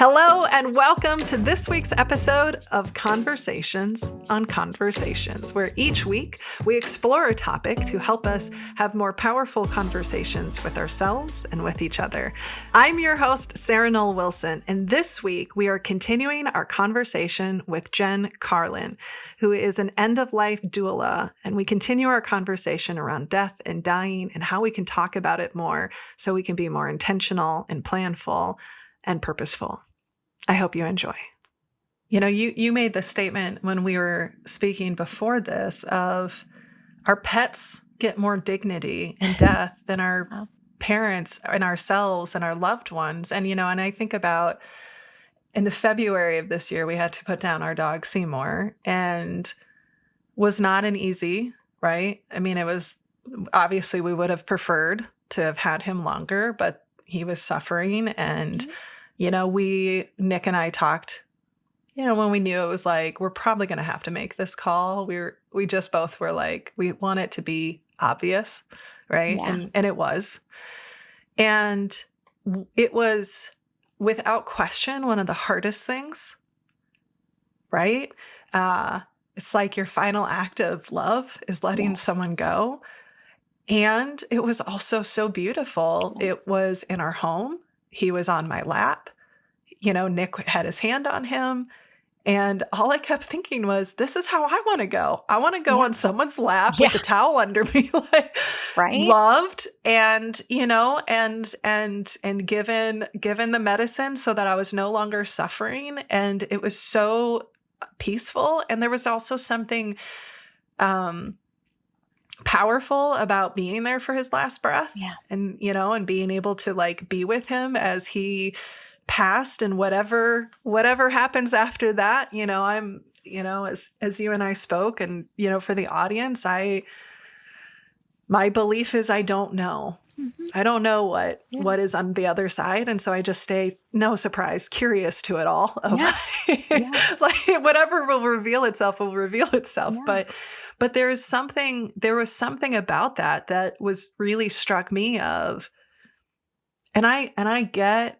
Hello and welcome to this week's episode of Conversations on Conversations, where each week we explore a topic to help us have more powerful conversations with ourselves and with each other. I'm your host, Sarah Noll Wilson, and this week we are continuing our conversation with Jen Carolan, who is an end-of-life doula, and we continue our conversation around death and dying and how we can talk about it more so we can be more intentional and planful and purposeful. I hope you enjoy. You know, you made the statement when we were speaking before this of our pets get more dignity in death than our parents and ourselves and our loved ones. And, and I think about in February of this year, we had to put down our dog Seymour, and was not an easy, right? I mean, it was obviously we would have preferred to have had him longer, but he was suffering. And Nick and I talked, when we knew it was like, we're probably going to have to make this call. We just both were like, we want it to be obvious, right? Yeah. And it was. And it was without question one of the hardest things, right? It's like your final act of love is letting someone go. And it was also so beautiful. It was in our home. He was on my lap. Nick had his hand on him. And all I kept thinking was, this is how I want to go. I want to go on someone's lap with the towel under me, like right? Loved and, and given the medicine so that I was no longer suffering. And it was so peaceful. And there was also something powerful about being there for his last breath. Yeah. And, and being able to like be with him as he passed, and whatever happens after that, I'm, as you and I spoke, and, for the audience, my belief is I don't know. Mm-hmm. I don't know what is on the other side. And so I just stay, no surprise, curious to it all. Of like whatever will reveal itself will reveal itself. Yeah. But there was something about that was really struck me of, and I get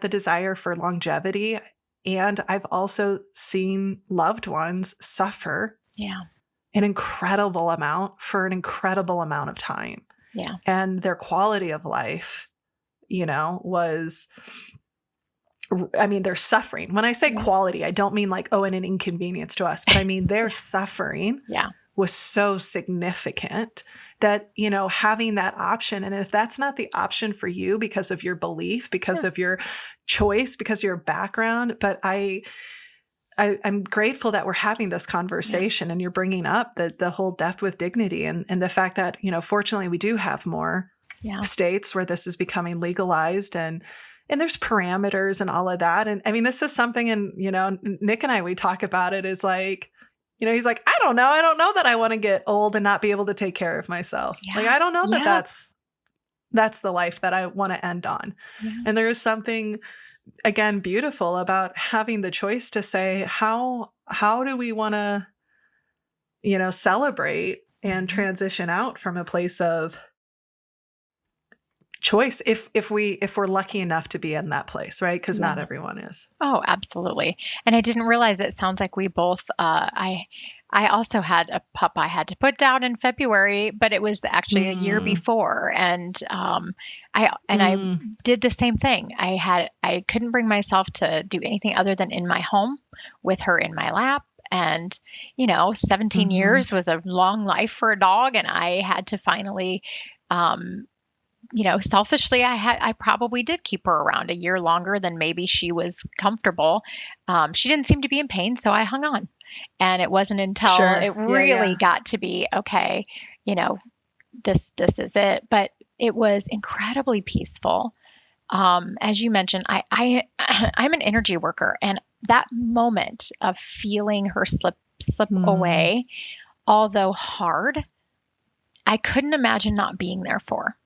the desire for longevity, and I've also seen loved ones suffer an incredible amount for an incredible amount of time. Yeah. And their quality of life, was, I mean, their suffering. When I say quality, I don't mean like, and an inconvenience to us, but I mean their suffering was so significant that, having that option. And if that's not the option for you because of your belief, because of your choice, because of your background, but I'm grateful that we're having this conversation and you're bringing up the whole death with dignity and the fact that, fortunately we do have more states where this is becoming legalized, and there's parameters and all of that. And I mean, this is something, and, Nick and I, we talk about it is like, he's like, I don't know that I want to get old and not be able to take care of myself. Yeah. Like, I don't know that that's the life that I want to end on. Yeah. And there is something, again, beautiful about having the choice to say, how do we want to, celebrate and transition out from a place of choice if we're lucky enough to be in that place, right? Because not everyone is. Oh, absolutely. And I didn't realize it sounds like we both I also had a pup I had to put down in February, but it was actually a year before, and I did the same thing. I couldn't bring myself to do anything other than in my home with her in my lap. And 17 years was a long life for a dog, and I had to finally selfishly, I probably did keep her around a year longer than maybe she was comfortable. She didn't seem to be in pain, so I hung on. And it wasn't until it really got to be, okay, this is it. But it was incredibly peaceful. As you mentioned, I'm an energy worker, and that moment of feeling her slip away, although hard, I couldn't imagine not being there for.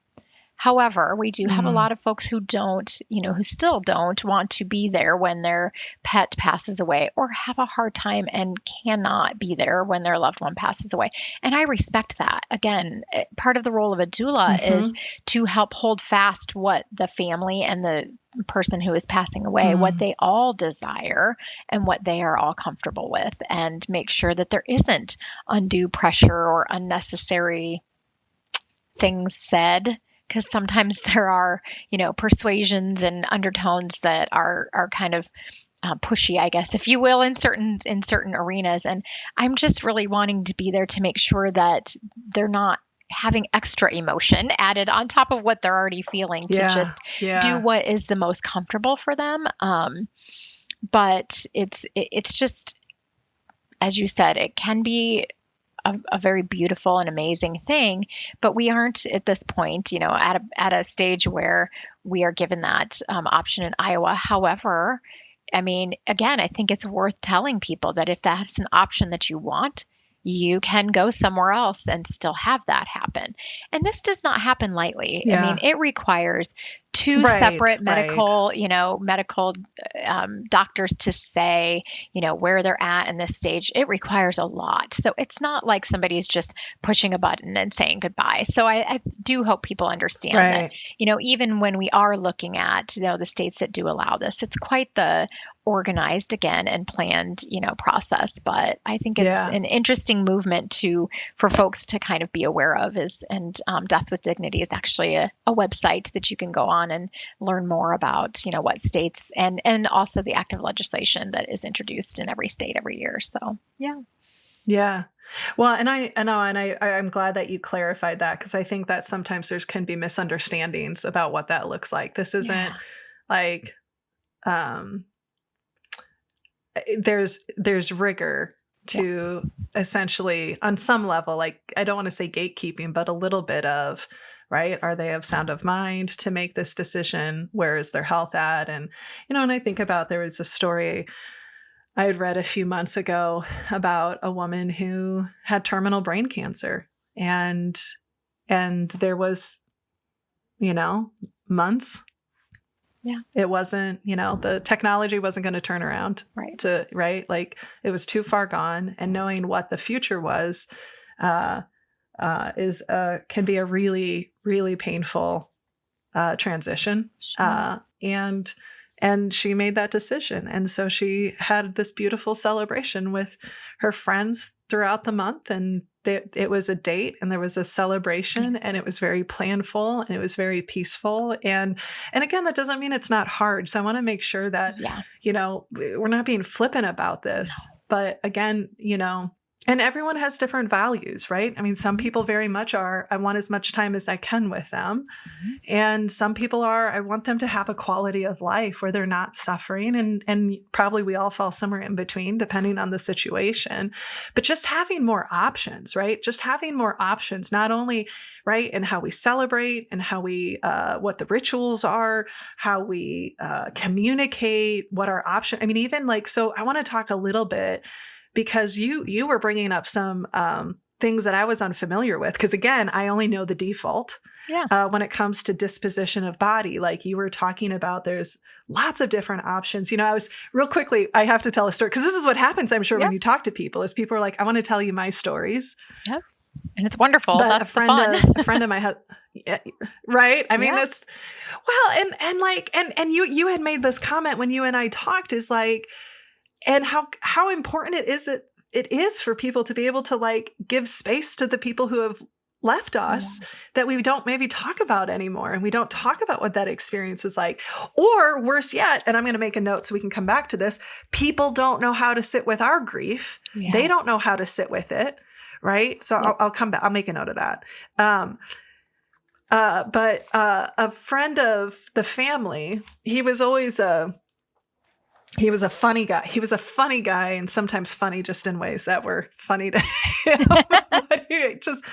However, we do have a lot of folks who don't, who still don't want to be there when their pet passes away, or have a hard time and cannot be there when their loved one passes away. And I respect that. Again, part of the role of a doula is to help hold fast what the family and the person who is passing away, what they all desire and what they are all comfortable with, and make sure that there isn't undue pressure or unnecessary things said, because sometimes there are, persuasions and undertones that are kind of pushy, I guess, if you will, in certain arenas. And I'm just really wanting to be there to make sure that they're not having extra emotion added on top of what they're already feeling, to just do what is the most comfortable for them. But it's just, as you said, it can be a very beautiful and amazing thing, but we aren't at this point, at a stage where we are given that option in Iowa. However, I mean, again, I think it's worth telling people that if that's an option that you want, you can go somewhere else and still have that happen. And this does not happen lightly. I mean, it requires two separate medical doctors to say, where they're at in this stage. It requires a lot. So it's not like somebody's just pushing a button and saying goodbye. So I do hope people understand that, even when we are looking at, the states that do allow this, it's quite the organized, again, and planned, process. But I think it's an interesting movement for folks to kind of be aware of and Death with Dignity is actually a website that you can go on and learn more about, what states and also the active legislation that is introduced in every state every year. So, yeah. Yeah. Well, and I'm glad that you clarified that, because I think that sometimes can be misunderstandings about what that looks like. This isn't like, there's rigor to essentially, on some level, like, I don't want to say gatekeeping, but a little bit of, right? Are they of sound of mind to make this decision? Where is their health at? And, and I think about, there was a story I had read a few months ago about a woman who had terminal brain cancer, and there was, months. Yeah. It wasn't, the technology wasn't going to turn around. Right. Like, it was too far gone. And knowing what the future was, can be a really, really painful transition. Sure. And she made that decision. And so she had this beautiful celebration with her friends throughout the month. And it was a date, and there was a celebration, and it was very planful, and it was very peaceful. And again, that doesn't mean it's not hard. So I want to make sure that, we're not being flippant about this. No. But again, and everyone has different values, right? I mean, some people very much are, I want as much time as I can with them. And some people are, I want them to have a quality of life where they're not suffering. And probably we all fall somewhere in between, depending on the situation. But just having more options, right? Just having more options, not only, right, in how we celebrate and how we, what the rituals are, how we communicate, what our option, I mean, even like, so I want to talk a little bit, because you were bringing up some things that I was unfamiliar with. Because again, I only know the default when it comes to disposition of body. Like you were talking about, there's lots of different options. I was real quickly, I have to tell a story, because this is what happens, I'm sure, when you talk to people, is people are like, I want to tell you my stories. Yep. And it's wonderful. But that's a friend of my husband, right? I mean, that's, well, and you had made this comment when you and I talked, is like, and how important it is for people to be able to like give space to the people who have left us that we don't maybe talk about anymore. And we don't talk about what that experience was like. Or worse yet, and I'm going to make a note so we can come back to this, people don't know how to sit with our grief. Yeah. They don't know how to sit with it. Right. So I'll come back. I'll make a note of that. But a friend of the family, he was always he was a funny guy. He was a funny guy, and sometimes funny just in ways that were funny to him. But he just,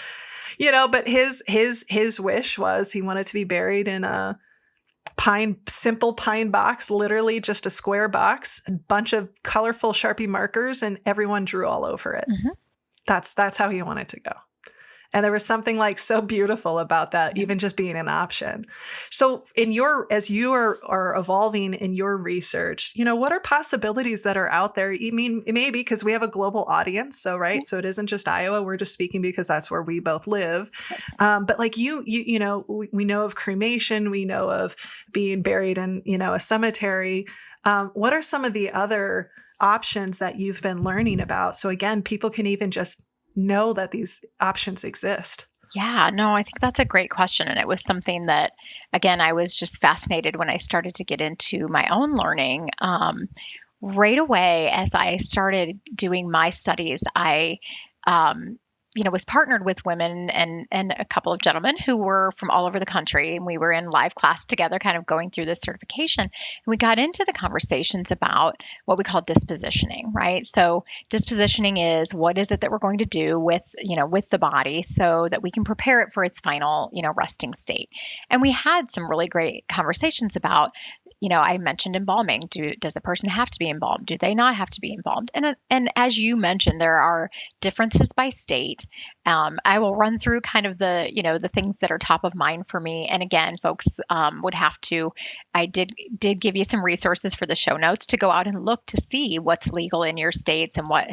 but his wish was he wanted to be buried in a simple pine box, literally just a square box, a bunch of colorful Sharpie markers, and everyone drew all over it. Mm-hmm. That's how he wanted to go. And there was something like so beautiful about that, even just being an option. So as you are evolving in your research, what are possibilities that are out there? I mean, maybe because we have a global audience. So, right. So it isn't just Iowa. We're just speaking because that's where we both live. But like we know of cremation, we know of being buried in, a cemetery. What are some of the other options that you've been learning about? So again, people can even just know that these options exist. Yeah, no, I think that's a great question. And it was something that, again, I was just fascinated when I started to get into my own learning. Right away, as I started doing my studies, I was partnered with women and a couple of gentlemen who were from all over the country. And we were in live class together, kind of going through this certification. And we got into the conversations about what we call dispositioning, right? So dispositioning is what is it that we're going to do with the body so that we can prepare it for its final, resting state. And we had some really great conversations about, I mentioned embalming. Does a person have to be embalmed? Do they not have to be embalmed? And as you mentioned, there are differences by state. I will run through kind of the things that are top of mind for me. And again, folks would have to. I did give you some resources for the show notes to go out and look to see what's legal in your states and what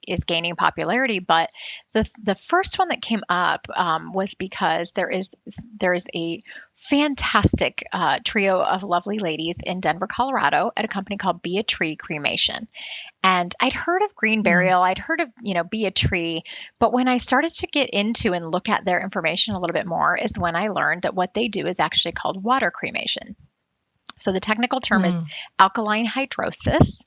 is gaining popularity. But the first one that came up was because there is a fantastic trio of lovely ladies in Denver, Colorado at a company called Be a Tree Cremation. And I'd heard of green burial. I'd heard of, Be a Tree. But when I started to get into and look at their information a little bit more is when I learned that what they do is actually called water cremation. So the technical term is alkaline hydrosis,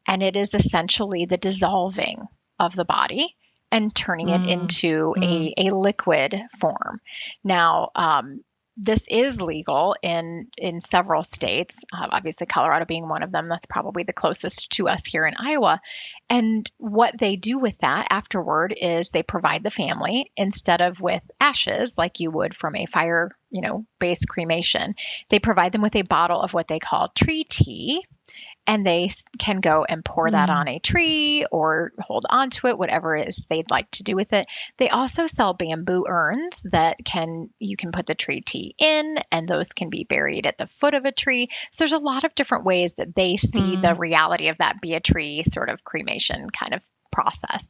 and it is essentially the dissolving of the body and turning it into a liquid form. Now, this is legal in several states, obviously Colorado being one of them. That's probably the closest to us here in Iowa. And what they do with that afterward is they provide the family, instead of with ashes like you would from a fire, based cremation, they provide them with a bottle of what they call tree tea. And they can go and pour that on a tree or hold on to it, whatever it is they'd like to do with it. They also sell bamboo urns that you can put the tree tea in, and those can be buried at the foot of a tree. So there's a lot of different ways that they see the reality of that Be a Tree sort of cremation kind of process.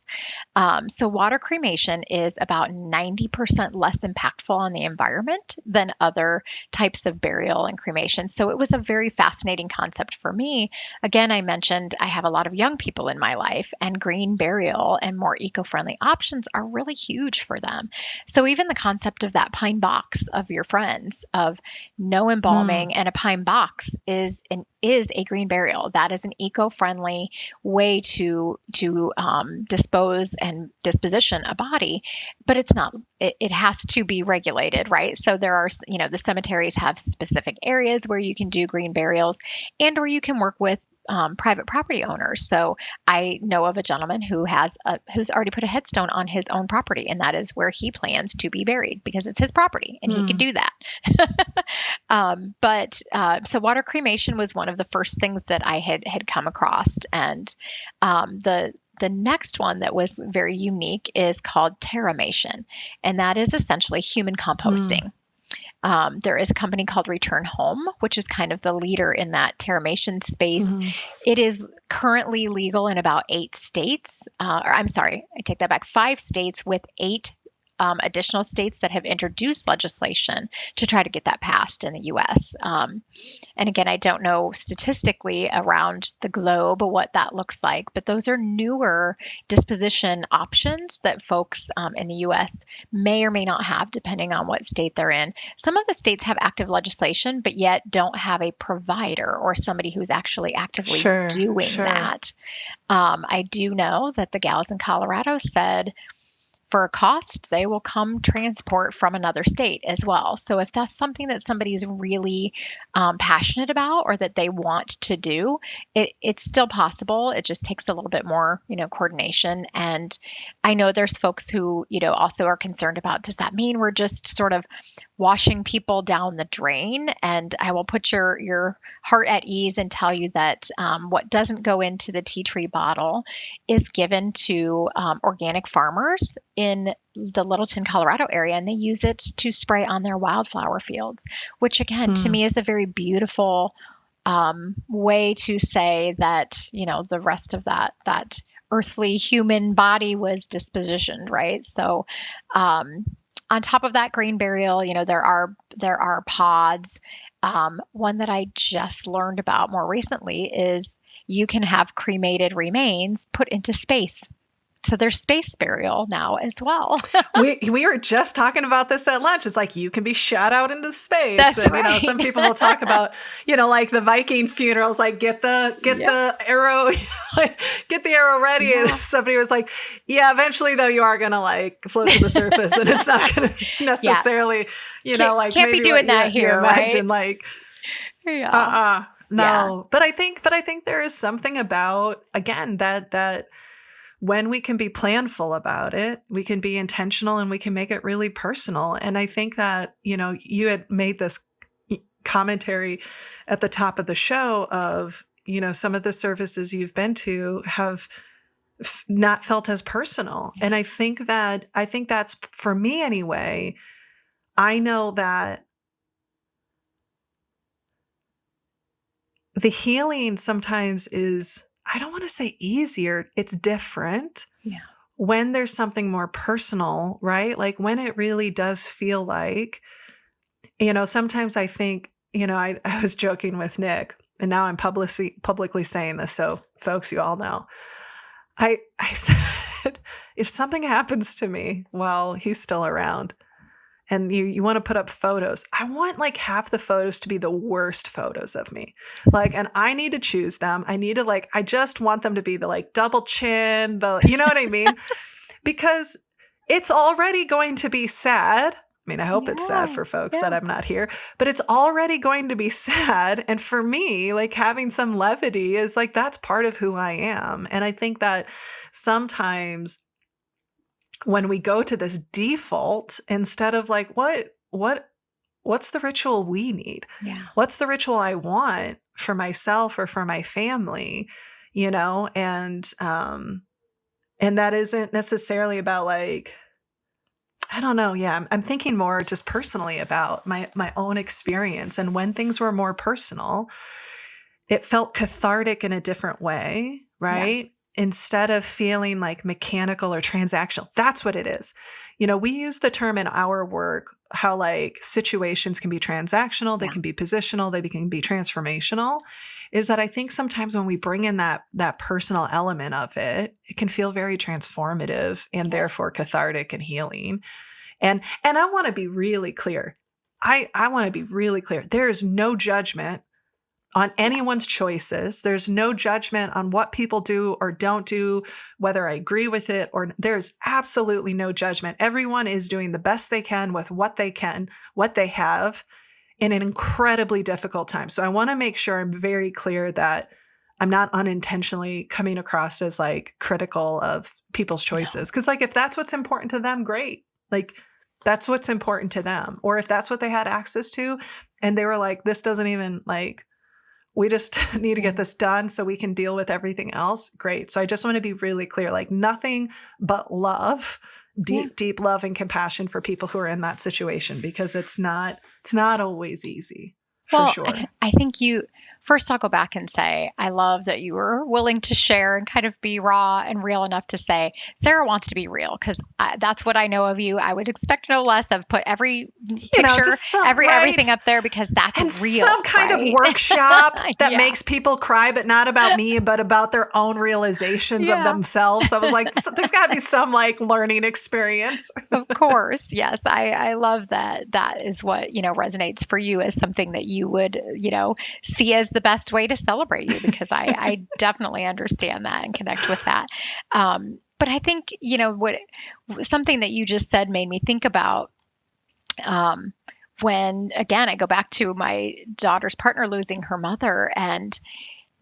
So water cremation is about 90% less impactful on the environment than other types of burial and cremation. So it was a very fascinating concept for me. Again, I mentioned I have a lot of young people in my life, and green burial and more eco-friendly options are really huge for them. So even the concept of that pine box of your friends of no embalming and a pine box is a green burial. That is an eco-friendly way to dispose and disposition a body, but it's not. It has to be regulated, right? So there are, the cemeteries have specific areas where you can do green burials, and or you can work with private property owners. So I know of a gentleman who's already put a headstone on his own property, and that is where he plans to be buried because it's his property and he can do that. So water cremation was one of the first things that I had come across, and the next one that was very unique is called terramation, and that is essentially human composting. There is a company called Return Home, which is kind of the leader in that terramation space. It is currently legal in about 8 states. I'm sorry, I take that back. 5 states with 8 additional states that have introduced legislation to try to get that passed in the U.S. And again, I don't know statistically around the globe what that looks like, but those are newer disposition options that folks in the U.S. may or may not have, depending on what state they're in. Some of the states have active legislation, but yet don't have a provider or somebody who's actually actively doing that. I do know that the gals in Colorado said, for a cost, they will come transport from another state as well. So if that's something that somebody's really passionate about or that they want to do, it's still possible. It just takes a little bit more, coordination. And I know there's folks who, also are concerned about, does that mean we're just sort of washing people down the drain? And I will put your heart at ease and tell you that what doesn't go into the tea tree bottle is given to organic farmers in the Littleton, Colorado area, and they use it to spray on their wildflower fields, which again, to me is a very beautiful way to say that, the rest of that earthly human body was dispositioned, right? So, on top of that green burial, there are pods. One that I just learned about more recently is you can have cremated remains put into space. So there's space burial now as well. we were just talking about this at lunch. It's like you can be shot out into space. That's and right. Some people will talk about, like the Viking funerals, like get the arrow, get the arrow ready. Yeah. And somebody was like, yeah, eventually though you are gonna like float to the surface and it's not gonna necessarily, can't maybe be doing that here, imagine, right? Like no. But I think there is something about, again, that when we can be planful about it, we can be intentional and we can make it really personal. And I think that, you had made this commentary at the top of the show of, some of the services you've been to have not felt as personal. And I think that's, for me anyway, I know that the healing sometimes is, I don't want to say easier, it's different. Yeah. When there's something more personal, right? Like when it really does feel like, sometimes I think, I was joking with Nick, and now I'm publicly saying this, so folks, you all know. I said, if something happens to me while he's still around, and you want to put up photos, I want like half the photos to be the worst photos of me. Like, and I need to choose them. I need to I just want them to be the like double chin, you know what I mean? Because it's already going to be sad. I mean, I hope it's sad for folks that I'm not here, but it's already going to be sad. And for me, like having some levity is like, that's part of who I am. And I think that sometimes when we go to this default, instead of like, what's the ritual we need? Yeah. What's the ritual I want for myself or for my family? And that isn't necessarily about like, I don't know. Yeah. I'm thinking more just personally about my own experience. And when things were more personal, it felt cathartic in a different way. Right. Yeah. Instead of feeling like mechanical or transactional. That's what it is. We use the term in our work, how like situations can be transactional, they can be positional, they can be transformational, is that I think sometimes when we bring in that personal element of it, it can feel very transformative and therefore cathartic and healing. And I want to be really clear. I want to be really clear. There is no judgment on anyone's choices. There's no judgment on what people do or don't do, whether I agree with it or there's absolutely no judgment. Everyone is doing the best they can with what they have in an incredibly difficult time. So I want to make sure I'm very clear that I'm not unintentionally coming across as like critical of people's choices. Because like if that's what's important to them, great. Like that's what's important to them. Or if that's what they had access to and they were like, this doesn't even like, we just need to get this done so we can deal with everything else. Great. So I just want to be really clear, like nothing but love, deep love and compassion for people who are in that situation, because it's not always easy. For sure. I think first I'll go back and say, I love that you were willing to share and kind of be raw and real enough to say, Sarah wants to be real, because that's what I know of you. I would expect no less. I've put every picture, everything up there because that's and real. Some kind of workshop that makes people cry, but not about me, but about their own realizations of themselves. I was like, there's got to be some like learning experience. Of course. Yes. I love that. That is what, resonates for you as something that you would, see as the best way to celebrate you, because I definitely understand that and connect with that. But I think, something that you just said made me think about when, again, I go back to my daughter's partner losing her mother, and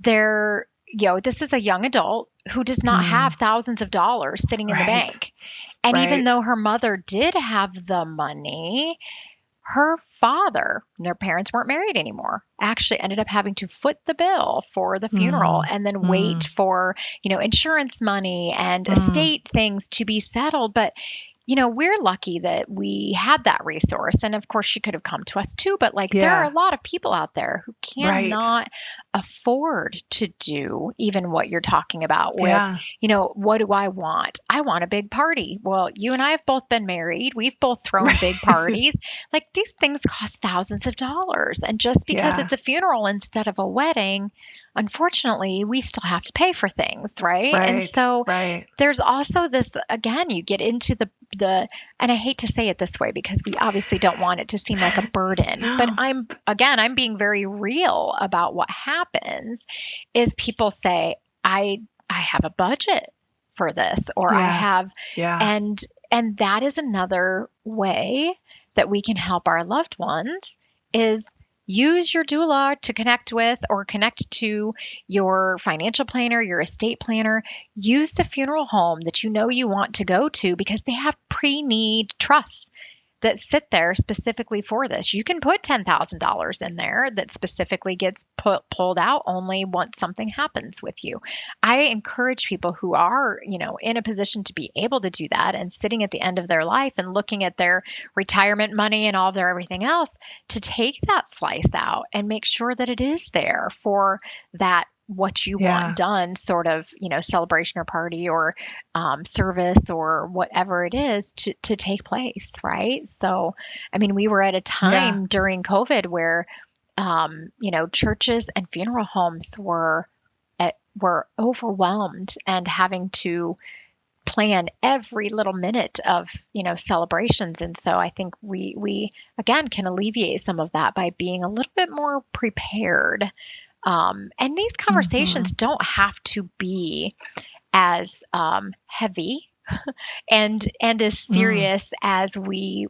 this is a young adult who does not have thousands of dollars sitting in the bank. And even though her mother did have the money, her father, their parents weren't married anymore, actually ended up having to foot the bill for the funeral and then wait for, insurance money and estate things to be settled. But we're lucky that we had that resource. And of course, she could have come to us too. But like, there are a lot of people out there who cannot afford to do even what you're talking about with, what do I want? I want a big party. Well, you and I have both been married. We've both thrown big parties. Like, these things cost thousands of dollars. And just because it's a funeral instead of a wedding, unfortunately, we still have to pay for things, right? And so there's also this, again, you get into the, and I hate to say it this way because we obviously don't want it to seem like a burden, but I'm being very real about what happens is people say, I have a budget for this, or I have, and that is another way that we can help our loved ones is use your doula to connect with or connect to your financial planner, your estate planner. Use the funeral home that you want to go to because they have pre-need trusts that sit there specifically for this. You can put $10,000 in there that specifically gets pulled out only once something happens with you. I encourage people who are, in a position to be able to do that and sitting at the end of their life and looking at their retirement money and all of their everything else to take that slice out and make sure that it is there for that what you want done sort of, celebration or party or service or whatever it is to take place. Right. So, I mean, we were at a time during COVID where, churches and funeral homes were overwhelmed and having to plan every little minute of, celebrations. And so I think we again can alleviate some of that by being a little bit more prepared. And these conversations don't have to be as heavy and as serious as we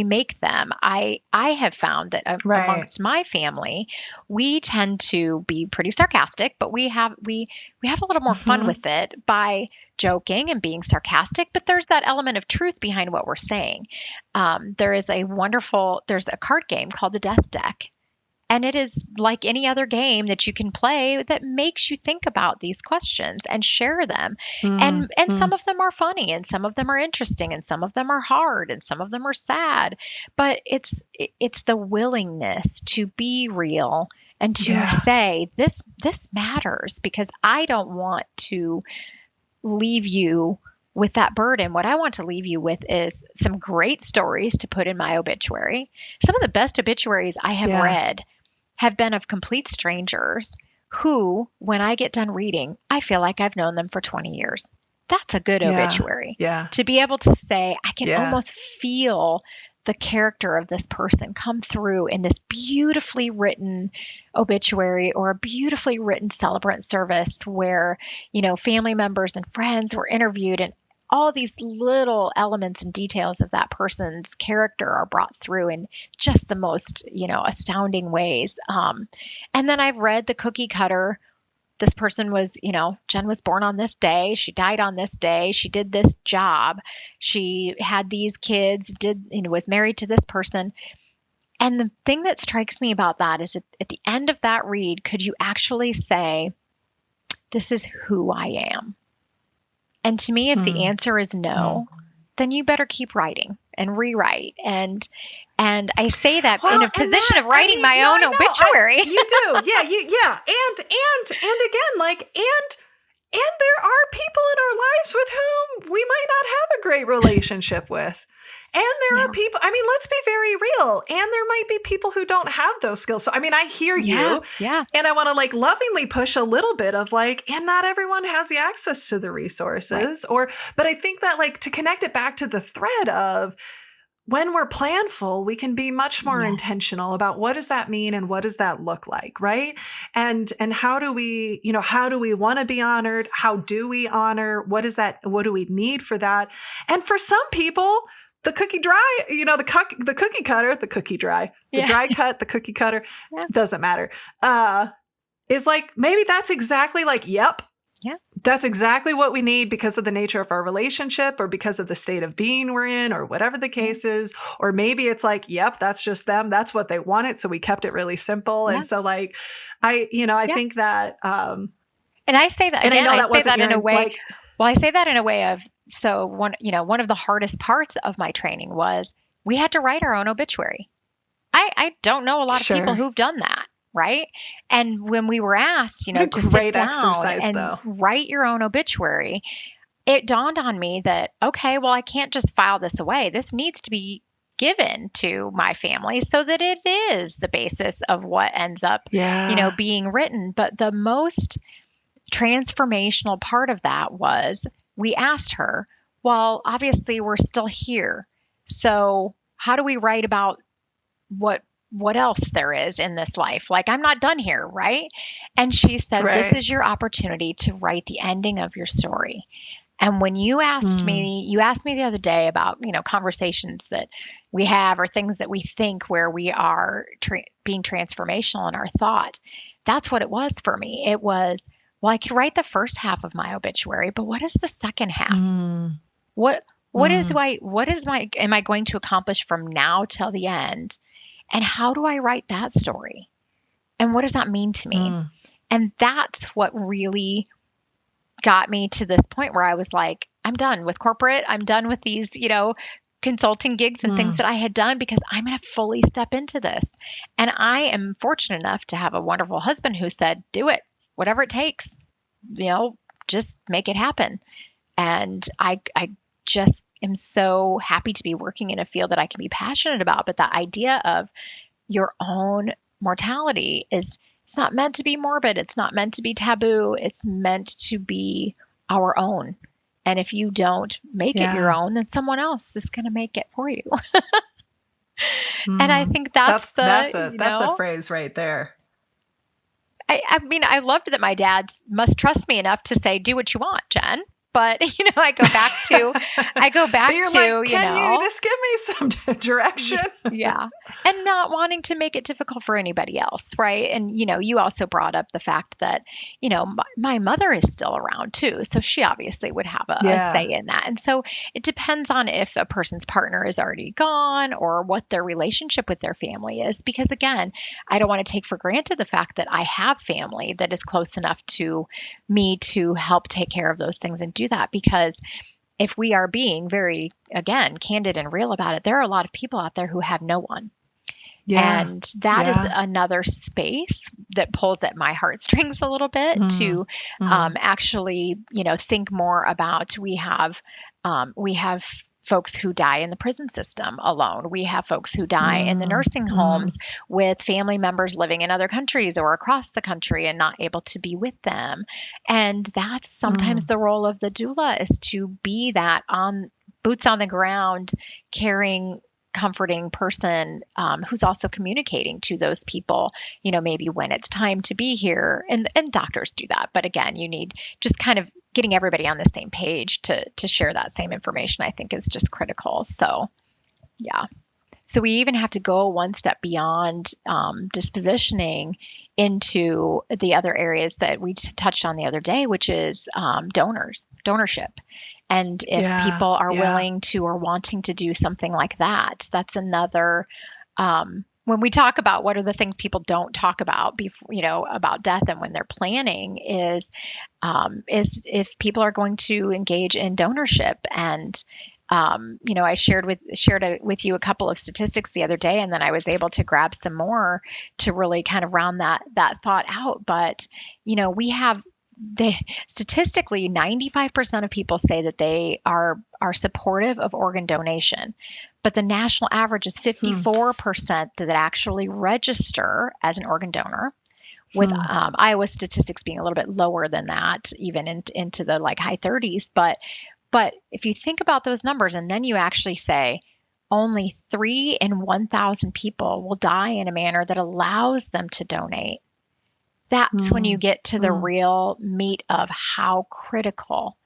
make them. I have found that amongst my family, we tend to be pretty sarcastic, but we have a little more fun with it by joking and being sarcastic. But there's that element of truth behind what we're saying. There's a card game called the Death Deck. And it is like any other game that you can play that makes you think about these questions and share them. And some of them are funny and some of them are interesting and some of them are hard and some of them are sad. But it's the willingness to be real and to say this matters because I don't want to leave you with that burden. What I want to leave you with is some great stories to put in my obituary. Some of the best obituaries I have read have been of complete strangers who, when I get done reading, I feel like I've known them for 20 years. That's a good obituary. To be able to say, I can almost feel the character of this person come through in this beautifully written obituary or a beautifully written celebrant service where, family members and friends were interviewed and all these little elements and details of that person's character are brought through in just the most, astounding ways. And then I've read the cookie cutter. This person was, Jen was born on this day. She died on this day. She did this job. She had these kids, was married to this person. And the thing that strikes me about that is at the end of that read, could you actually say, this is who I am? And to me, if the answer is no, then you better keep writing and rewrite. And I say that in a position of writing my own obituary. You do. And again, and there are people in our lives with whom we might not have a great relationship with. And there are people, let's be very real. And there might be people who don't have those skills. So, I hear you. And I want to lovingly push a little bit of and not everyone has the access to the resources but I think that to connect it back to the thread of when we're planful, we can be much more intentional about what does that mean and what does that look like, right? And how do we want to be honored? How do we honor? What do we need for that? And for some people, the cookie dry, the cookie cutter, the cookie dry, the dry cut, the cookie cutter, doesn't matter. Is maybe that's exactly yep. Yeah. That's exactly what we need because of the nature of our relationship or because of the state of being we're in or whatever the case is. Or maybe it's yep, that's just them. That's what they wanted. So we kept it really simple. And so I think that, and I say that, again, I say that in a way, I say that in a way of, so one of the hardest parts of my training was we had to write our own obituary. I don't know a lot of people who've done that, right? And when we were asked, to sit down and write your own obituary, it dawned on me that, okay, well, I can't just file this away. This needs to be given to my family so that it is the basis of what ends up, being written. But the most transformational part of that was we asked her, well, obviously we're still here. So how do we write about what else there is in this life? Like, I'm not done here, right? And she said, this is your opportunity to write the ending of your story. And when you asked me the other day about, conversations that we have or things that we think where we are being transformational in our thought, that's what it was for me. It was, well, I could write the first half of my obituary, but what is the second half? Am I going to accomplish from now till the end? And how do I write that story? And what does that mean to me? And that's what really got me to this point where I was like, I'm done with corporate. I'm done with these, consulting gigs and things that I had done, because I'm going to fully step into this. And I am fortunate enough to have a wonderful husband who said, do it, whatever it takes, just make it happen. And I just am so happy to be working in a field that I can be passionate about. But the idea of your own mortality it's not meant to be morbid. It's not meant to be taboo. It's meant to be our own. And if you don't make it your own, then someone else is going to make it for you. And I think that's a phrase right there. I mean, I loved that my dad must trust me enough to say, do what you want, Jen. But, I go back to, can you just give me some direction? Yeah. And not wanting to make it difficult for anybody else. Right. And, you also brought up the fact that, my mother is still around too. So she obviously would have a say in that. And so it depends on if a person's partner is already gone or what their relationship with their family is. Because again, I don't want to take for granted the fact that I have family that is close enough to me to help take care of those things and do that. Because if we are being very, again, candid and real about it, there are a lot of people out there who have no one. And that is another space that pulls at my heartstrings a little bit to actually, think more about, we have folks who die in the prison system alone. We have folks who die in the nursing homes with family members living in other countries or across the country and not able to be with them. And that's sometimes the role of the doula, is to be that boots on the ground, caring, comforting person who's also communicating to those people, maybe when it's time to be here. And doctors do that. But again, you need just kind of getting everybody on the same page to share that same information, I think, is just critical. So, yeah. So we even have to go one step beyond dispositioning into the other areas that we touched on the other day, which is donorship. And if people are willing to or wanting to do something like that, that's another, when we talk about what are the things people don't talk about before, about death and when they're planning is if people are going to engage in donorship. And, I shared with you a couple of statistics the other day, and then I was able to grab some more to really kind of round that thought out. But, statistically, 95% of people say that they are supportive of organ donation, but the national average is 54% that actually register as an organ donor, with Iowa statistics being a little bit lower than that, even into the high 30s. But if you think about those numbers, and then you actually say only 3 in 1,000 people will die in a manner that allows them to donate, that's when you get to the real meat of how critical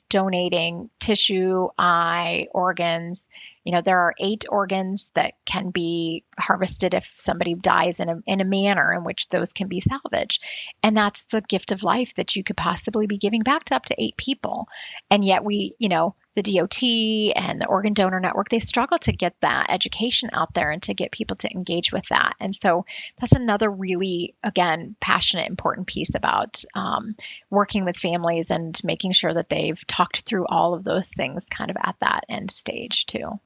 donating tissue, eye, organs, There are 8 organs that can be harvested if somebody dies in a manner in which those can be salvaged. And that's the gift of life that you could possibly be giving back to up to 8 people. And yet the DOT and the Organ Donor Network, they struggle to get that education out there and to get people to engage with that. And so that's another really, again, passionate, important piece about working with families and making sure that they've talked through all of those things kind of at that end stage too.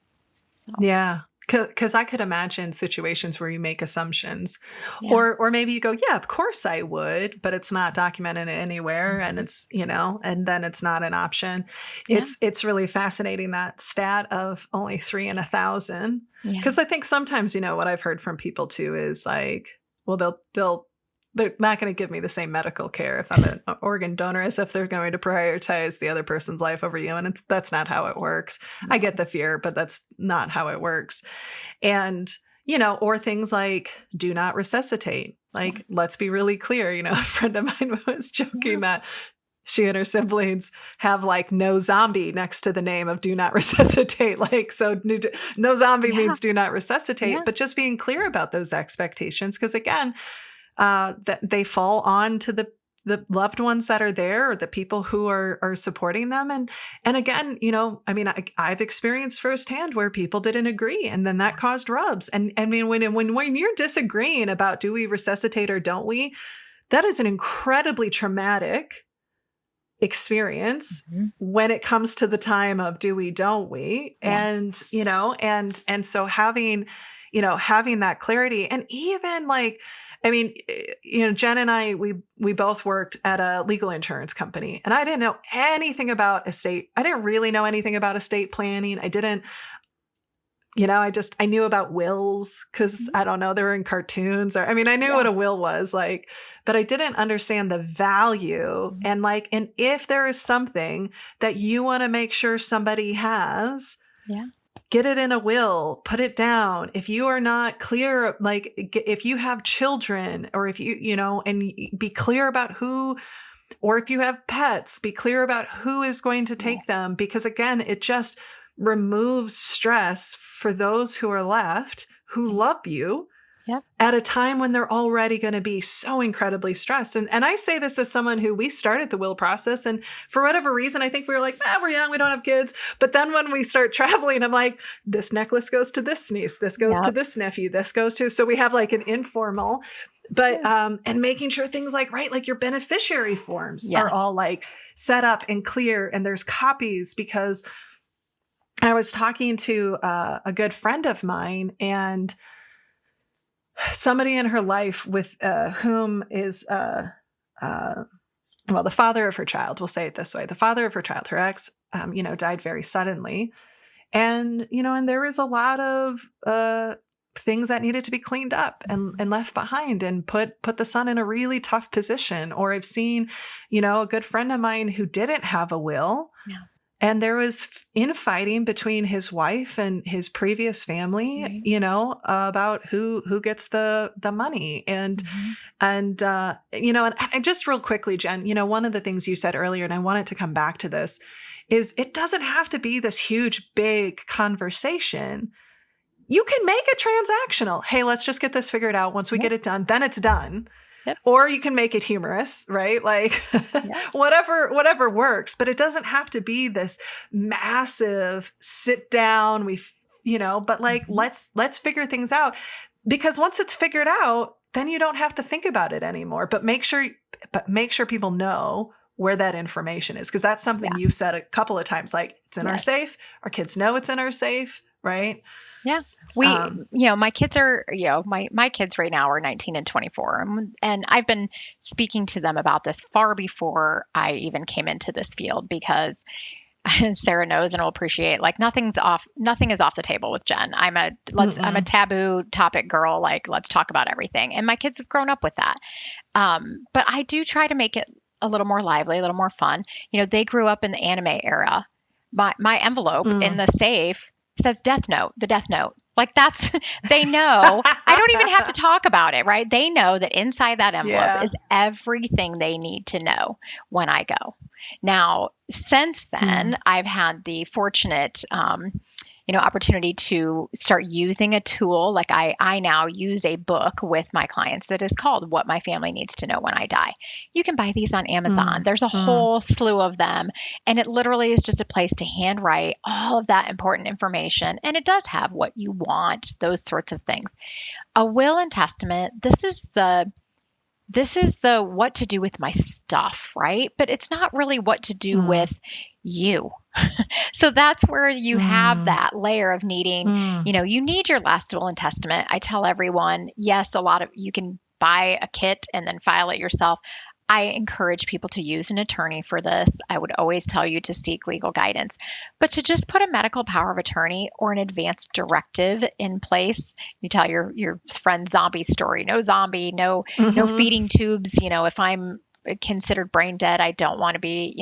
So. Yeah. Because I could imagine situations where you make assumptions, or maybe you go, yeah, of course I would, but it's not documented anywhere, and it's and then it's not an option. Yeah. It's really fascinating, that stat of only 3 in 1,000. Because I think sometimes what I've heard from people too is like, well, they're not going to give me the same medical care if I'm an organ donor as if they're going to prioritize the other person's life over you. And that's not how it works. No. I get the fear, but that's not how it works. And, or things like do not resuscitate. Like, let's be really clear. A friend of mine was joking that she and her siblings have like no zombie next to the name of do not resuscitate. Like, so no zombie means do not resuscitate, but just being clear about those expectations. Because again, that they fall on to the loved ones that are there, or the people who are supporting them. And again, I've experienced firsthand where people didn't agree, and then that caused rubs. And I mean, when you're disagreeing about do we resuscitate or don't we, that is an incredibly traumatic experience when it comes to the time of do we, don't we? And, so having that clarity, and even like, Jen and I, we both worked at a legal insurance company, and I didn't know anything about estate. I didn't really know anything about estate planning. I didn't, I knew about wills because I don't know, they were in cartoons, or, I knew what a will was like, but I didn't understand the value. And if there is something that you want to make sure somebody has, get it in a will, put it down. If you are not clear, like if you have children, or if and be clear about who, or if you have pets, be clear about who is going to take them. Because again, it just removes stress for those who are left, who love you, at a time when they're already going to be so incredibly stressed. And I say this as someone who, we started the will process, and for whatever reason, I think we were like, we're young, we don't have kids. But then when we start traveling, I'm like, this necklace goes to this niece, this goes to this nephew, this goes to, so we have like an informal, but, and making sure things like your beneficiary forms are all like set up and clear, and there's copies. Because I was talking to a good friend of mine, and somebody in her life with whom is, the father of her child, we'll say it this way, the father of her child, her ex, died very suddenly. And, and there was a lot of things that needed to be cleaned up and left behind, and put the son in a really tough position. Or I've seen, a good friend of mine who didn't have a will. And there was infighting between his wife and his previous family, about who gets the money. And just real quickly, Jen, one of the things you said earlier, and I wanted to come back to this, is it doesn't have to be this huge, big conversation. You can make it transactional. Hey, let's just get this figured out. Once we get it done, then it's done. Or you can make it humorous, right? Like whatever works, but it doesn't have to be this massive sit down. But like, let's figure things out, because once it's figured out, then you don't have to think about it anymore. But make sure people know where that information is. Cause that's something you've said a couple of times, like it's in our safe. Our kids know it's in our safe, right? Yeah. My kids are, my kids right now are 19 and 24. And I've been speaking to them about this far before I even came into this field, because Sarah knows and will appreciate, like nothing is off the table with Jen. I'm a taboo topic girl. Like, let's talk about everything. And my kids have grown up with that. But I do try to make it a little more lively, a little more fun. They grew up in the anime era. My envelope in the safe says the death note. Like they know. I don't even have to talk about it, right? They know that inside that envelope is everything they need to know when I go. Now, since then, I've had the fortunate opportunity to start using a tool. Like I now use a book with my clients that is called What My Family Needs to Know When I Die. You can buy these on Amazon. There's a whole slew of them. And it literally is just a place to handwrite all of that important information. And it does have what you want, those sorts of things. A will and testament, this is the what to do with my stuff, right? But it's not really what to do with you. So that's where you have that layer of needing, you need your last will and testament. I tell everyone, yes, you can buy a kit and then file it yourself. I encourage people to use an attorney for this. I would always tell you to seek legal guidance, but to just put a medical power of attorney or an advanced directive in place. You tell your friend's zombie story. No zombie, no feeding tubes. If I'm considered brain dead, I don't want to be,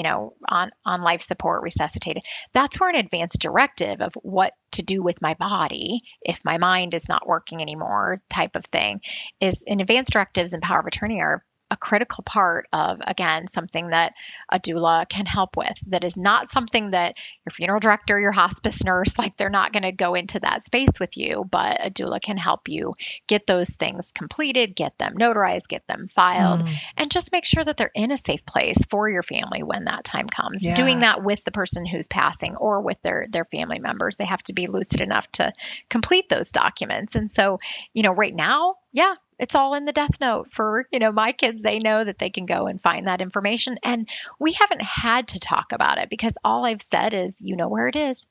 on life support, resuscitated. That's where an advanced directive of what to do with my body if my mind is not working anymore type of thing is. And advanced directives and power of attorney are a critical part of, again, something that a doula can help with. That is not something that your funeral director, your hospice nurse, like they're not going to go into that space with you, but a doula can help you get those things completed, get them notarized, get them filed, and just make sure that they're in a safe place for your family when that time comes. Yeah. Doing that with the person who's passing or with their family members. They have to be lucid enough to complete those documents. And so, right now, yeah, it's all in the death note for, my kids. They know that they can go and find that information. And we haven't had to talk about it because all I've said is, where it is.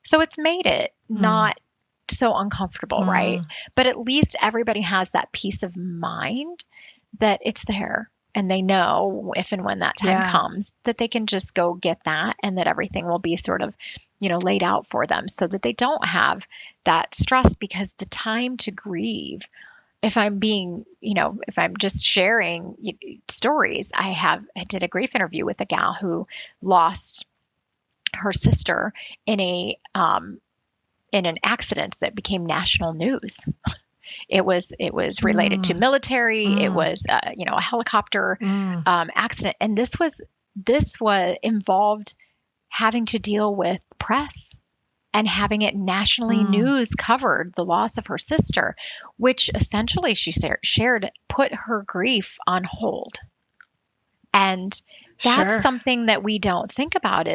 So it's made it not so uncomfortable, right? But at least everybody has that peace of mind that it's there. And they know if and when that time comes that they can just go get that and that everything will be sort of, laid out for them so that they don't have that stress, because the time to grieve, if I'm just sharing stories, I did a grief interview with a gal who lost her sister in an accident that became national news. It was related to military. It was a helicopter accident, and this was involved having to deal with press and having it nationally news covered, the loss of her sister, which essentially she shared put her grief on hold. And that's something that we don't think about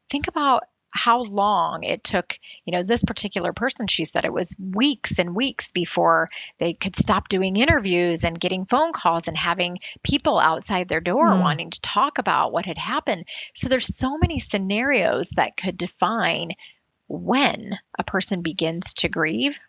think about how long it took, this particular person. She said it was weeks and weeks before they could stop doing interviews and getting phone calls and having people outside their door wanting to talk about what had happened. So there's so many scenarios that could define when a person begins to grieve.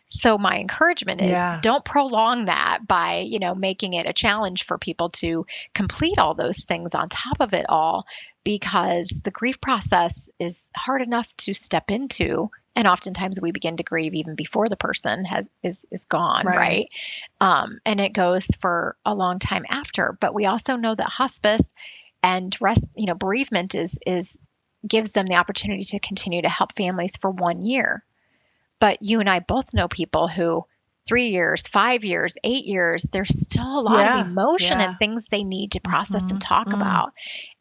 So my encouragement is don't prolong that by, making it a challenge for people to complete all those things on top of it all, because the grief process is hard enough to step into. And oftentimes we begin to grieve even before the person is gone, right? And it goes for a long time after. But we also know that hospice and bereavement gives them the opportunity to continue to help families for 1 year. But you and I both know people who 3 years, 5 years, 8 years, there's still a lot of emotion and things they need to process and talk about.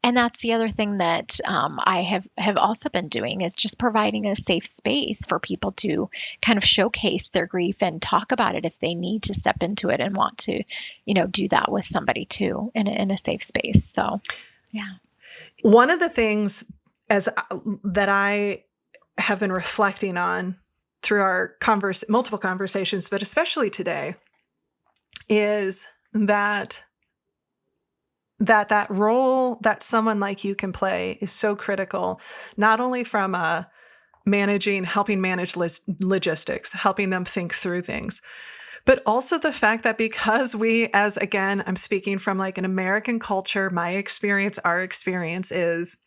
And that's the other thing that I have also been doing, is just providing a safe space for people to kind of showcase their grief and talk about it if they need to step into it and want to, do that with somebody too in a safe space. So, yeah. One of the things that I have been reflecting on through our multiple conversations, but especially today, is that role that someone like you can play is so critical, not only from helping manage logistics, helping them think through things, but also the fact that because I'm speaking from like an American culture, our experience is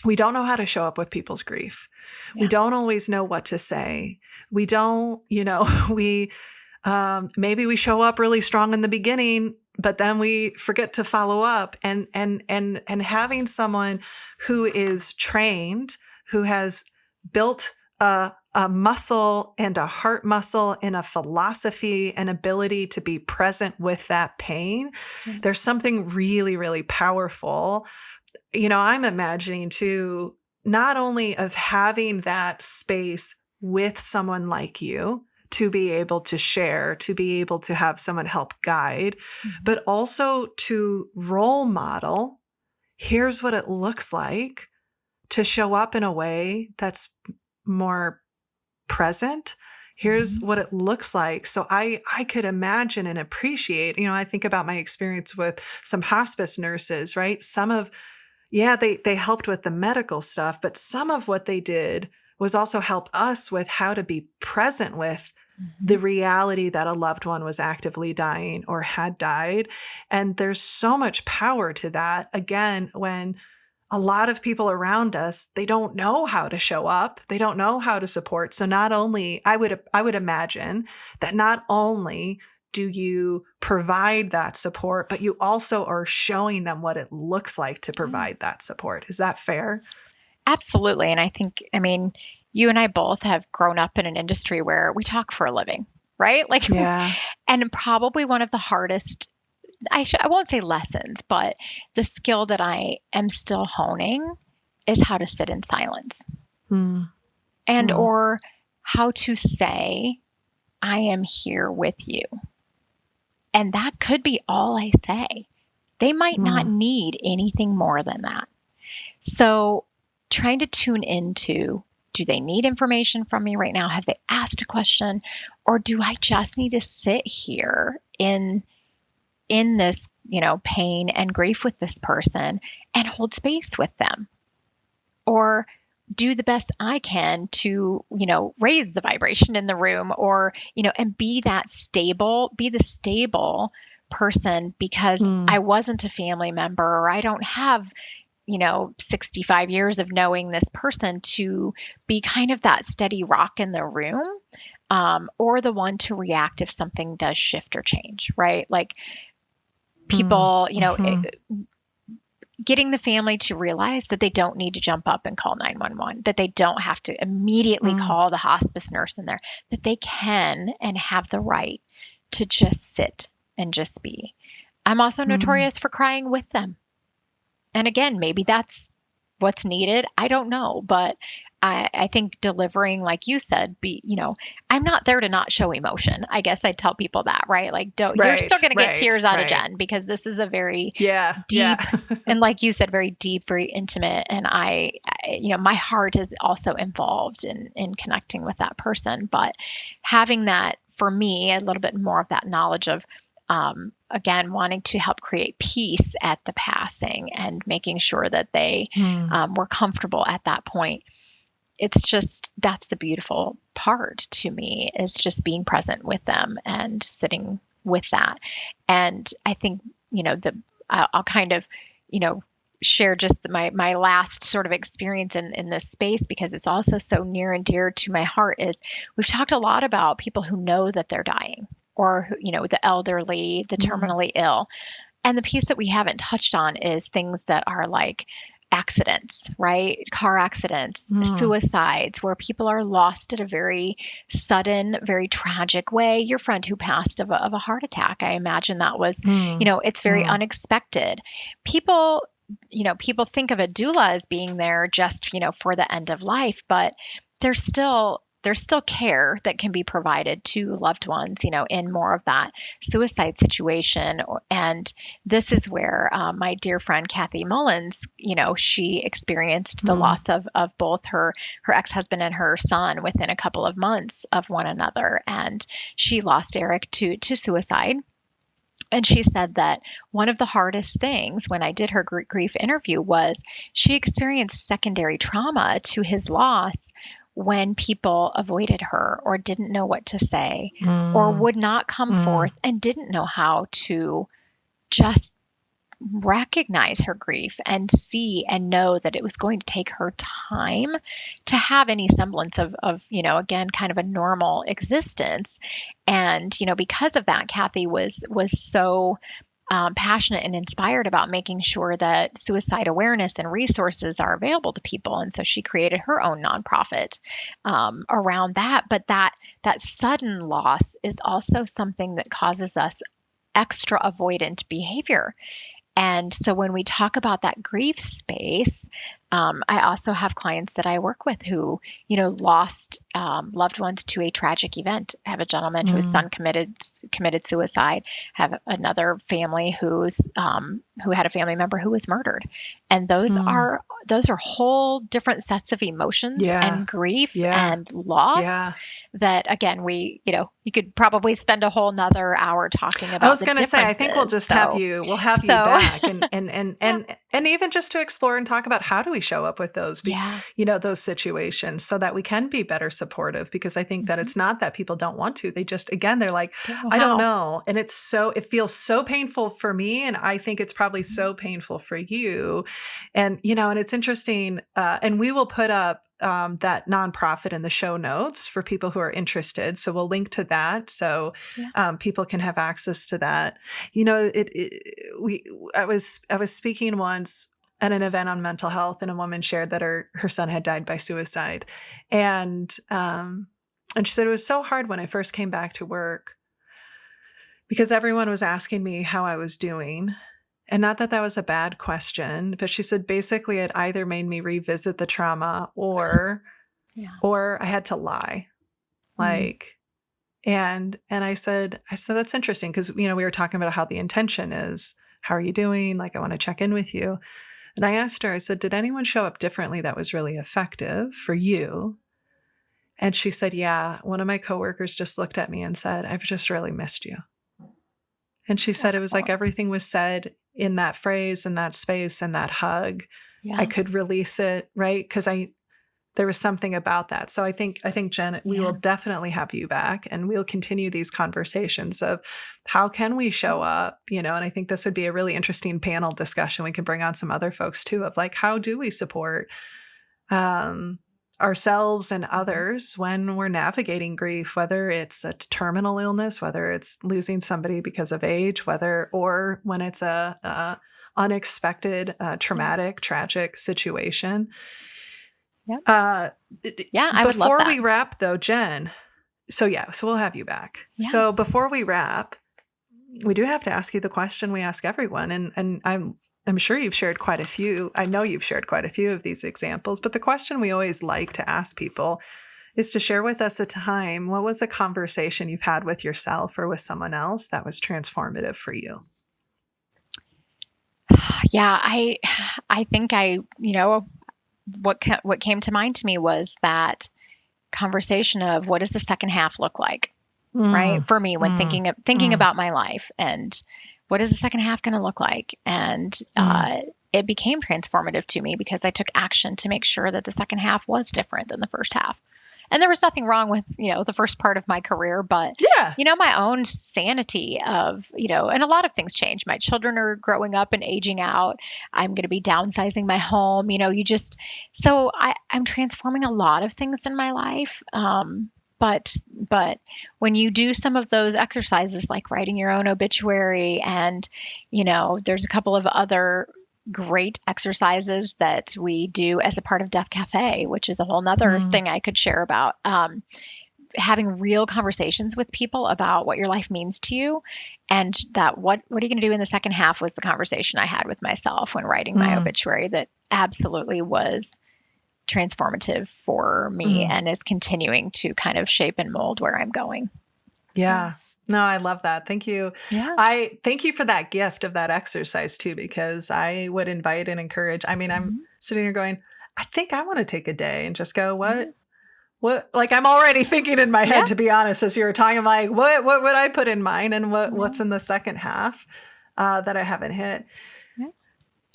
we don't know how to show up with people's grief. Yeah. We don't always know what to say. We don't, maybe we show up really strong in the beginning, but then we forget to follow up. And having someone who is trained, who has built a muscle and a heart muscle and a philosophy and ability to be present with that pain, there's something really, really powerful. I'm imagining too, not only of having that space with someone like you to be able to share, to be able to have someone help guide, but also to role model, here's what it looks like to show up in a way that's more present. Here's what it looks like. So I could imagine and appreciate, I think about my experience with some hospice nurses, right? They helped with the medical stuff, but some of what they did was also help us with how to be present with the reality that a loved one was actively dying or had died. And there's so much power to that. Again, when a lot of people around us, they don't know how to show up. They don't know how to support. So not only, I would imagine that not only do you provide that support, but you also are showing them what it looks like to provide that support. Is that fair? Absolutely. And I think, you and I both have grown up in an industry where we talk for a living, right? Yeah. And probably one of the hardest, I won't say lessons, but the skill that I am still honing is how to sit in silence or how to say, I am here with you. And that could be all I say. They might not need anything more than that. So trying to tune into, do they need information from me right now? Have they asked a question? Or do I just need to sit here in this, pain and grief with this person and hold space with them? Or do the best I can to, raise the vibration in the room or, and be the stable person because I wasn't a family member or I don't have 65 years of knowing this person to be kind of that steady rock in the room, or the one to react if something does shift or change, right? Like people, getting the family to realize that they don't need to jump up and call 911, that they don't have to immediately call the hospice nurse in there, that they can and have the right to just sit and just be. I'm also notorious for crying with them. And again, maybe that's what's needed. I don't know. But I think delivering, like you said, I'm not there to not show emotion. I guess I tell people that, right? Like, you're still going to get tears out of Jen because this is a very deep and like you said, very deep, very intimate. And my heart is also involved in connecting with that person. But having that, for me, a little bit more of that knowledge of, again, wanting to help create peace at the passing and making sure that they were comfortable at that point. It's just, that's the beautiful part to me, is just being present with them and sitting with that. And I think, I'll kind of, share just my last sort of experience in this space, because it's also so near and dear to my heart. Is we've talked a lot about people who know that they're dying, or, the elderly, the terminally ill. And the piece that we haven't touched on is things that are like accidents, right? Car accidents, suicides, where people are lost at a very sudden, very tragic way. Your friend who passed of a heart attack, I imagine that was, it's very unexpected. People think of a doula as being there just, for the end of life, but there's still care that can be provided to loved ones, in more of that suicide situation. And this is where my dear friend Kathy Mullins, she experienced the loss of both her ex-husband and her son within a couple of months of one another. And she lost Eric to suicide. And she said that one of the hardest things when I did her grief interview was she experienced secondary trauma to his loss when people avoided her or didn't know what to say or would not come forth and didn't know how to just recognize her grief and see and know that it was going to take her time to have any semblance of again, kind of a normal existence. And, because of that, Kathy was so passionate and inspired about making sure that suicide awareness and resources are available to people. And so she created her own nonprofit around that. But that sudden loss is also something that causes us extra avoidant behavior. And so when we talk about that grief space, I also have clients that I work with who, lost loved ones to a tragic event. I have a gentleman whose son committed suicide. Have another family who had a family member who was murdered, and those are whole different sets of emotions and grief and loss. That again, you could probably spend a whole nother hour talking about. I was going to say, I think we'll just have you back and even just to explore and talk about how do we show up with those, those situations so that we can be better supportive, because I think that it's not that people don't want to, they just, again, they're like, I don't know. And it feels so painful for me. And I think it's probably so painful for you. And, and it's interesting. And we will put up that nonprofit in the show notes for people who are interested. So we'll link to that so people can have access to that. I was speaking once at an event on mental health, and a woman shared that her son had died by suicide, and she said it was so hard when I first came back to work because everyone was asking me how I was doing. And not that was a bad question, but she said basically it either made me revisit the trauma or I had to lie. And I said, that's interesting because, we were talking about how the intention is, how are you doing? Like, I want to check in with you. And I asked her, I said, did anyone show up differently that was really effective for you? And she said, yeah, one of my coworkers just looked at me and said, I've just really missed you. And she said it was like everything was said in that phrase, in that space, and that hug. I could release it, right? Because there was something about that. So I think Jen, we will definitely have you back, and we'll continue these conversations of how can we show up, and I think this would be a really interesting panel discussion. We can bring on some other folks too, of like, how do we support ourselves and others when we're navigating grief, whether it's a terminal illness, whether it's losing somebody because of age, or when it's a unexpected, traumatic, tragic situation. I would love that. Before we wrap though, Jen, so we'll have you back. So before we wrap, we do have to ask you the question we ask everyone. And I'm sure you've shared quite a few. I know you've shared quite a few of these examples, but the question we always like to ask people is to share with us a time. What was a conversation you've had with yourself or with someone else that was transformative for you? Yeah, I think what came to mind to me was that conversation of what does the second half look like, right? For me, when thinking about my life, and what is the second half going to look like? And it became transformative to me because I took action to make sure that the second half was different than the first half. And there was nothing wrong with, the first part of my career, but, my own sanity of, and a lot of things changed. My children are growing up and aging out. I'm going to be downsizing my home. So I'm transforming a lot of things in my life. But when you do some of those exercises, like writing your own obituary, and, there's a couple of other great exercises that we do as a part of Death Cafe, which is a whole nother thing I could share about, having real conversations with people about what your life means to you, and that what are you going to do in the second half was the conversation I had with myself when writing my obituary that absolutely was transformative for me and is continuing to kind of shape and mold where I'm going. Yeah. No, I love that. Thank you. Yeah. I thank you for that gift of that exercise too, because I would invite and encourage. I mean, I'm sitting here going, I think I want to take a day and just go, what, like I'm already thinking in my head, to be honest, as you were talking, I'm like, what would I put in mine, and what's in the second half that I haven't hit?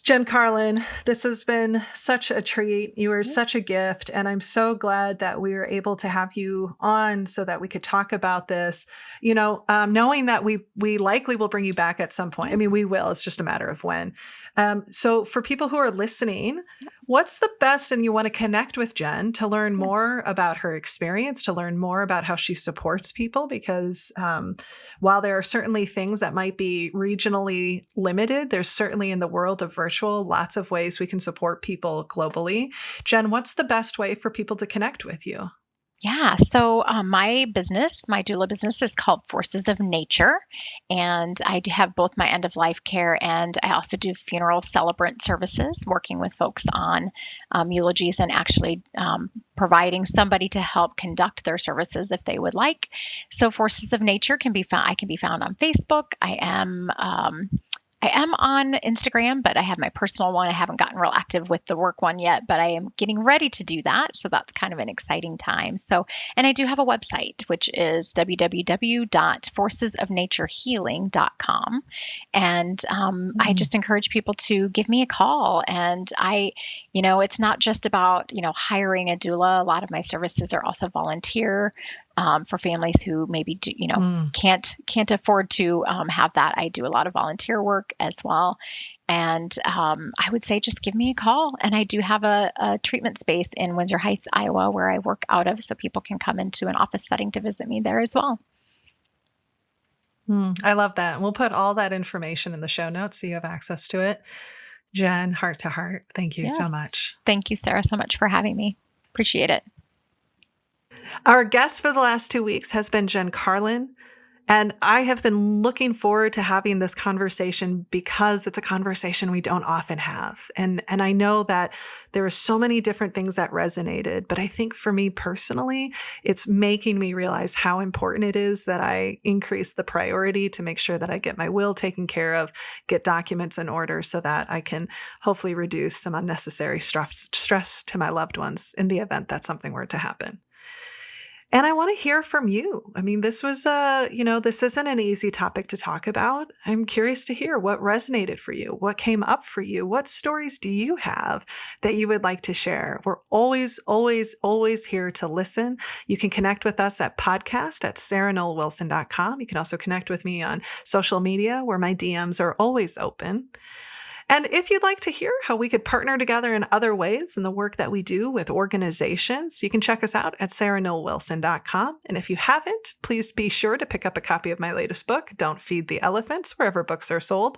Jen Carolan, this has been such a treat. You are such a gift, and I'm so glad that we were able to have you on so that we could talk about this, knowing that we likely will bring you back at some point. I mean, we will. It's just a matter of when. So for people who are listening, what's the best, and you want to connect with Jen to learn more about her experience, to learn more about how she supports people, because while there are certainly things that might be regionally limited, there's certainly in the world of virtual lots of ways we can support people globally. Jen, what's the best way for people to connect with you? Yeah. So my doula business is called Forces of Nature. And I do have both my end of life care and I also do funeral celebrant services, working with folks on eulogies and actually providing somebody to help conduct their services if they would like. So Forces of Nature can be found, I can be found on Facebook. I am on Instagram, but I have my personal one. I haven't gotten real active with the work one yet, but I am getting ready to do that. So that's kind of an exciting time. So, and I do have a website, which is www.forcesofnaturehealing.com. And I just encourage people to give me a call. And it's not just about, hiring a doula. A lot of my services are also volunteer for families who maybe can't afford to have that. I do a lot of volunteer work as well. And I would say just give me a call. And I do have a treatment space in Windsor Heights, Iowa, where I work out of, so people can come into an office setting to visit me there as well. I love that. We'll put all that information in the show notes so you have access to it. Jen, heart to heart, thank you so much. Thank you, Sarah, so much for having me. Appreciate it. Our guest for the last 2 weeks has been Jen Carolan, and I have been looking forward to having this conversation because it's a conversation we don't often have. And I know that there are so many different things that resonated, but I think for me personally, it's making me realize how important it is that I increase the priority to make sure that I get my will taken care of, get documents in order so that I can hopefully reduce some unnecessary stress to my loved ones in the event that something were to happen. And I want to hear from you. I mean, this was, this isn't an easy topic to talk about. I'm curious to hear what resonated for you, what came up for you, what stories do you have that you would like to share? We're always, always, always here to listen. You can connect with us at podcast@sarahnollwilson.com. You can also connect with me on social media where my DMs are always open. And if you'd like to hear how we could partner together in other ways in the work that we do with organizations, you can check us out at sarahnollwilson.com. And if you haven't, please be sure to pick up a copy of my latest book, Don't Feed the Elephants, wherever books are sold.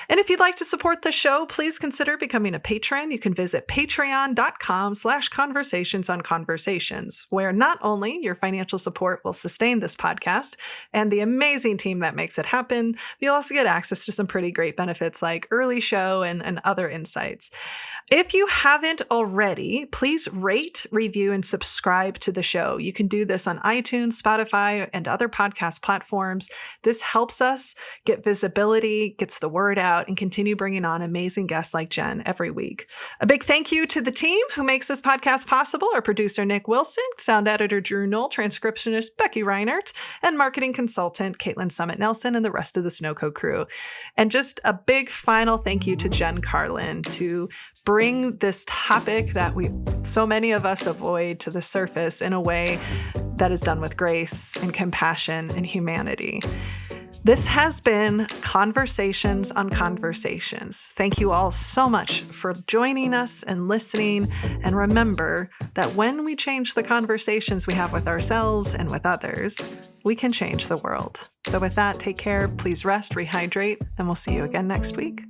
And if you'd like to support the show, please consider becoming a patron. You can visit patreon.com/conversationsonconversations, where not only your financial support will sustain this podcast and the amazing team that makes it happen, you'll also get access to some pretty great benefits like early show and other insights. If you haven't already, please rate, review, and subscribe to the show. You can do this on iTunes, Spotify, and other podcast platforms. This helps us get visibility, gets the word out, and continue bringing on amazing guests like Jen every week. A big thank you to the team who makes this podcast possible: our producer, Noll Wilson, sound editor, Drew Knoll, transcriptionist, Becky Reinert, and marketing consultant, Caitlin Summit Nelson, and the rest of the Snowco crew. And just a big final thank you to Jen Carolan to bring this topic that so many of us avoid to the surface in a way that is done with grace and compassion and humanity. This has been Conversations on Conversations. Thank you all so much for joining us and listening. And remember that when we change the conversations we have with ourselves and with others, we can change the world. So with that, take care, please rest, rehydrate, and we'll see you again next week.